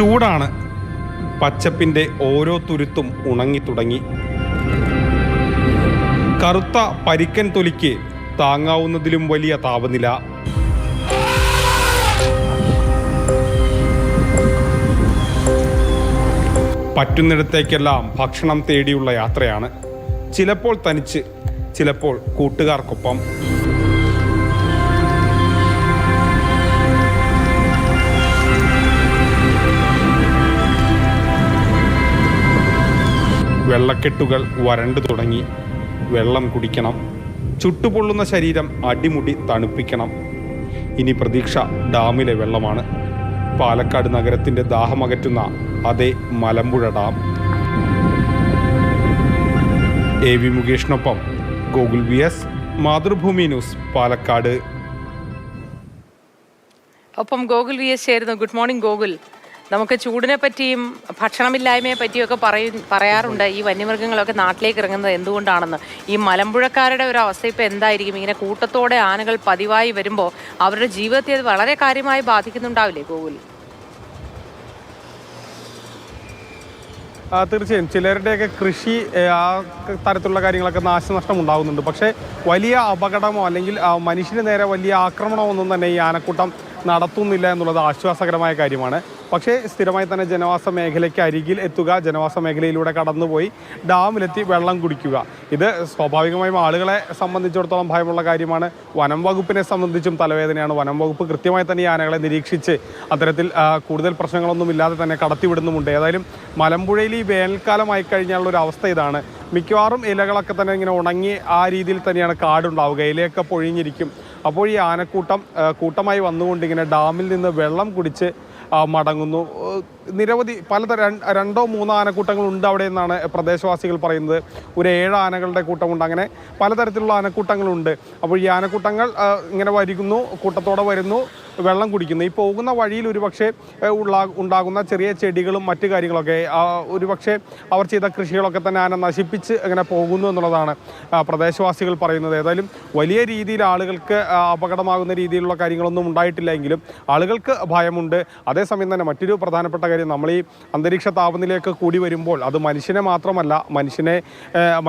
ചൂടാണ്. പച്ചപ്പിൻ്റെ ഓരോ തുരുത്തും ഉണങ്ങിത്തുടങ്ങി. കറുത്ത പരിക്കൻ തൊലിക്ക് താങ്ങാവുന്നതിലും വലിയ താപനില. പറ്റുന്നിടത്തേക്കെല്ലാം ഭക്ഷണം തേടിയുള്ള യാത്രയാണ്. ചിലപ്പോൾ തനിച്ച്, ചിലപ്പോൾ കൂട്ടുകാർക്കൊപ്പം. വെള്ളക്കെട്ടുകൾ വരണ്ടു തുടങ്ങി. വെള്ളം കുടിക്കണം. ചുട്ടുപൊള്ളുന്ന ശരീരം അടിമുടി തണുപ്പിക്കണം. ഇനി പ്രതീക്ഷ ഡാമിലെ വെള്ളമാണ്. പാലക്കാട് നഗരത്തിൻ്റെ ദാഹമകറ്റുന്ന അതേ മലമ്പുഴ ഡാം. എ വി മുകേഷിനൊപ്പം ഗോകുൽ VS, മാതൃഭൂമി ന്യൂസ്, പാലക്കാട്. ഒപ്പം ഗോകുൽ VS ചേരുന്നു. Good morning Gokul. നമുക്ക് ചൂടിനെ പറ്റിയും ഭക്ഷണമില്ലായ്മയെ പറ്റിയൊക്കെ പറയാറുണ്ട്. ഈ വന്യമൃഗങ്ങളൊക്കെ നാട്ടിലേക്ക് ഇറങ്ങുന്നത് എന്തുകൊണ്ടാണെന്ന്. ഈ മലമ്പുഴക്കാരുടെ ഒരു അവസ്ഥ ഇപ്പോൾ എന്തായിരിക്കും? ഇങ്ങനെ കൂട്ടത്തോടെ ആനകൾ പതിവായി വരുമ്പോൾ അവരുടെ ജീവിതത്തെ അത് വളരെ കാര്യമായി ബാധിക്കുന്നുണ്ടാവില്ലേ ഗോകുൽ? തീർച്ചയായും ചിലരുടെയൊക്കെ കൃഷി ആ തരത്തിലുള്ള കാര്യങ്ങളൊക്കെ നാശനഷ്ടം ഉണ്ടാകുന്നുണ്ട്. പക്ഷേ വലിയ അപകടമോ അല്ലെങ്കിൽ മനുഷ്യന് നേരെ വലിയ ആക്രമണമോ ഒന്നും തന്നെ ഈ ആനക്കൂട്ടം നടത്തുന്നില്ല എന്നുള്ളത് ആശ്വാസകരമായ കാര്യമാണ്. പക്ഷേ സ്ഥിരമായി തന്നെ ജനവാസ മേഖലയ്ക്ക് അരികിൽ എത്തുക, ജനവാസ മേഖലയിലൂടെ കടന്നുപോയി ഡാമിലെത്തി വെള്ളം കുടിക്കുക, ഇത് സ്വാഭാവികമായും ആളുകളെ സംബന്ധിച്ചിടത്തോളം ഭയമുള്ള കാര്യമാണ്. വനം വകുപ്പിനെ സംബന്ധിച്ചും തലവേദനയാണ്. വനം വകുപ്പ് കൃത്യമായി തന്നെ ഈ ആനകളെ നിരീക്ഷിച്ച് അത്തരത്തിൽ കൂടുതൽ പ്രശ്നങ്ങളൊന്നുമില്ലാതെ തന്നെ കടത്തിവിടുന്നുമുണ്ട്. ഏതായാലും മലമ്പുഴയിൽ ഈ വേനൽക്കാലമായി കഴിഞ്ഞാലുള്ള ഒരു അവസ്ഥ ഇതാണ്. മിക്കവാറും ഇലകളൊക്കെ തന്നെ ഇങ്ങനെ ഉണങ്ങി ആ രീതിയിൽ തന്നെയാണ് കാടുണ്ടാവുക. ഇലയൊക്കെ പൊഴിഞ്ഞിരിക്കും. അപ്പോൾ ഈ ആനക്കൂട്ടം കൂട്ടമായി വന്നുകൊണ്ട് ഇങ്ങനെ ഡാമിൽ നിന്ന് വെള്ളം കുടിച്ച് മടങ്ങുന്നു. നിരവധി പലതരം 2-3 ആനക്കൂട്ടങ്ങളുണ്ട് അവിടെ എന്നാണ് പ്രദേശവാസികൾ പറയുന്നത്. ഒരു 7 ആനകളുടെ കൂട്ടമുണ്ട്. അങ്ങനെ പലതരത്തിലുള്ള ആനക്കൂട്ടങ്ങളുണ്ട്. അപ്പോൾ ഈ ആനക്കൂട്ടങ്ങൾ ഇങ്ങനെ വരുന്നു, കൂട്ടത്തോടെ വരുന്നു, വെള്ളം കുടിക്കുന്നു. ഈ പോകുന്ന വഴിയിൽ ഒരുപക്ഷെ ഉണ്ടാകുന്ന ചെറിയ ചെടികളും മറ്റു കാര്യങ്ങളൊക്കെ ഒരുപക്ഷെ അവർ ചെയ്ത കൃഷികളൊക്കെ തന്നെ ആന നശിപ്പിച്ച് അങ്ങനെ പോകുന്നു എന്നുള്ളതാണ് പ്രദേശവാസികൾ പറയുന്നത്. ഏതായാലും വലിയ രീതിയിൽ ആളുകൾക്ക് അപകടമാകുന്ന രീതിയിലുള്ള കാര്യങ്ങളൊന്നും ഉണ്ടായിട്ടില്ല എങ്കിലും ആളുകൾക്ക് ഭയമുണ്ട്. അതേസമയം തന്നെ മറ്റൊരു പ്രധാനപ്പെട്ട കാര്യം, നമ്മൾ ഈ അന്തരീക്ഷ താപനിലയൊക്കെ കൂടി വരുമ്പോൾ അത് മനുഷ്യനെ മാത്രമല്ല,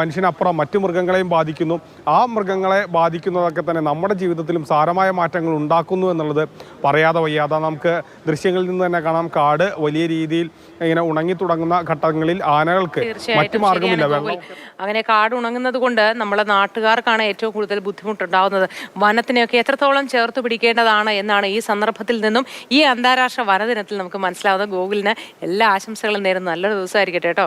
മനുഷ്യനപ്പുറം മറ്റു മൃഗങ്ങളെയും ബാധിക്കുന്നു. ആ മൃഗങ്ങളെ ബാധിക്കുന്നതൊക്കെ തന്നെ നമ്മുടെ ജീവിതത്തിലും സാരമായ മാറ്റങ്ങൾ ഉണ്ടാക്കുന്നു എന്നുള്ളത് പറയാതെ വയ്യാതെ. നമുക്ക് ദൃശ്യങ്ങളിൽ നിന്ന് തന്നെ കാണാം, കാട് വലിയ രീതിയിൽ ഇങ്ങനെ ഉണങ്ങി തുടങ്ങുന്ന ഘട്ടങ്ങളിൽ ആനകൾക്ക് മറ്റു മാർഗമില്ല. വെള്ളം അങ്ങനെ കാട് ഉണങ്ങുന്നത് കൊണ്ട് നമ്മളെ നാട്ടുകാർക്കാണ് ഏറ്റവും കൂടുതൽ ബുദ്ധിമുട്ടുണ്ടാകുന്നത്. വനത്തിനെയൊക്കെ എത്രത്തോളം ചേർത്ത് പിടിക്കേണ്ടതാണ് എന്നാണ് ഈ സന്ദർഭത്തിൽ നിന്നും ഈ അന്താരാഷ്ട്ര വനദിനത്തിൽ നമുക്ക് മനസ്സിലാവുന്നത്. ഗോകുലിന് എല്ലാ ആശംസകളും നേരുന്നു. നല്ലൊരു ദിവസമായിരിക്കട്ടെ കേട്ടോ.